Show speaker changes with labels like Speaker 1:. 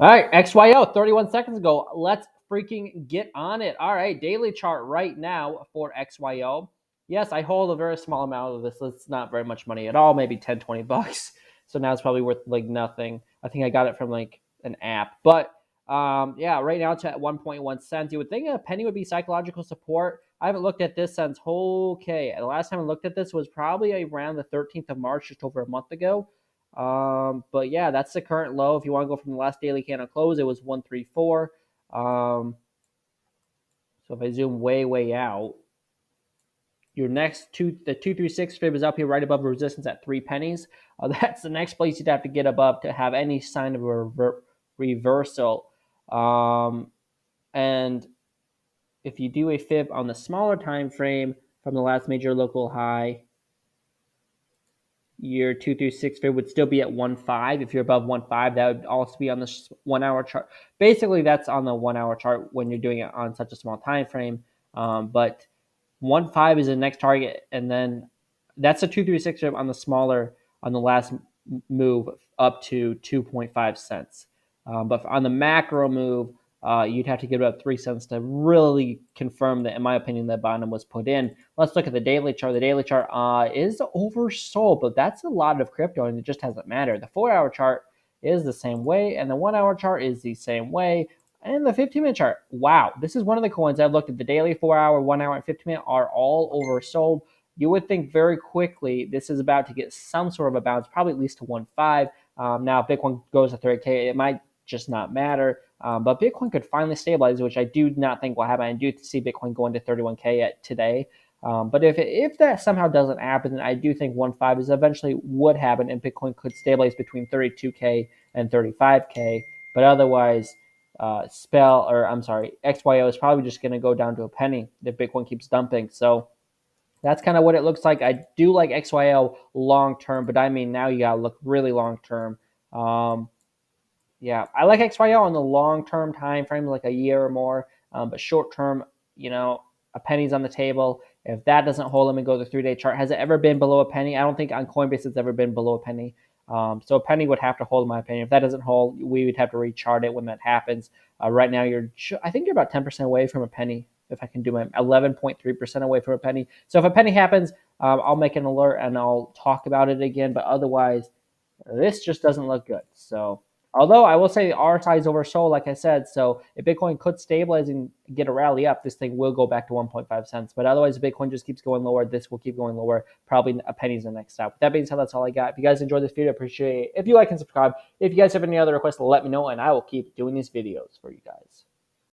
Speaker 1: All right, XYO, 31 seconds ago. Let's freaking get on it. All right, daily chart right now for XYO. Yes, I hold a very small amount of this. It's not very much money at all, maybe 10, 20 bucks. So now it's probably worth like nothing. I think I got it from like an app. But yeah, right now it's at 1.1 cents. You would think a penny would be psychological support. I haven't looked at this since, okay. The last time I looked at this was probably around the 13th of March, just over a month ago. But yeah, that's the current low. If you want to go from the last daily candle close, it was 134. So if I zoom way out, your next the 236 strip is up here right above resistance at 3 pennies. That's the next place you'd have to get above to have any sign of a reversal. And if you do a fib on the smaller time frame from the last major local high, your 236 fib would still be at 1.5. If you're above 1.5, that would also be on the 1 hour chart. Basically, that's on the 1 hour chart when you're doing it on such a small time frame. But 1.5 is the next target, and then that's a 236 fib on the smaller, on the last move up to 2.5 cents. But on the macro move, you'd have to give about 3 cents to really confirm that, in my opinion, that bottom was put in. Let's look at the daily chart. The daily chart is oversold, but that's a lot of crypto, and it just hasn't mattered. The 4 hour chart is the same way, and the 1 hour chart is the same way. And the 15-minute chart, wow, this is one of the coins I've looked at. The daily, 4 hour, 1 hour, and 15-minute are all oversold. You would think very quickly this is about to get some sort of a bounce, probably at least to 1.5. Now, if Bitcoin goes to 30K, it might just not matter. But Bitcoin could finally stabilize, which I do not think will happen. I do see Bitcoin going to 31K today. But if that somehow doesn't happen, then I do think 1.5 is eventually would happen, and Bitcoin could stabilize between 32K and 35K. But otherwise, XYO is probably just going to go down to a penny if Bitcoin keeps dumping. So that's kind of what it looks like. I do like XYO long term, but I mean now you gotta look really long term. Yeah, I like XYO on the long term time frame, like a year or more. But short term, a penny's on the table. If that doesn't hold, let me go to the 3 day chart. Has it ever been below a penny? I don't think on Coinbase it's ever been below a penny. So a penny would have to hold, in my opinion. If that doesn't hold, we would have to rechart it when that happens. Right now, I think you're about 10% away from a penny. If I can do my 11.3% away from a penny. So if a penny happens, I'll make an alert and I'll talk about it again. But otherwise, this just doesn't look good. So, although I will say the RSI is oversold, like I said, so if Bitcoin could stabilize and get a rally up, this thing will go back to 1.5 cents. But otherwise, if Bitcoin just keeps going lower, this will keep going lower. Probably a penny's the next stop. With that being said, that's all I got. If you guys enjoyed this video, I appreciate it. If you like and subscribe. If you guys have any other requests, let me know, and I will keep doing these videos for you guys.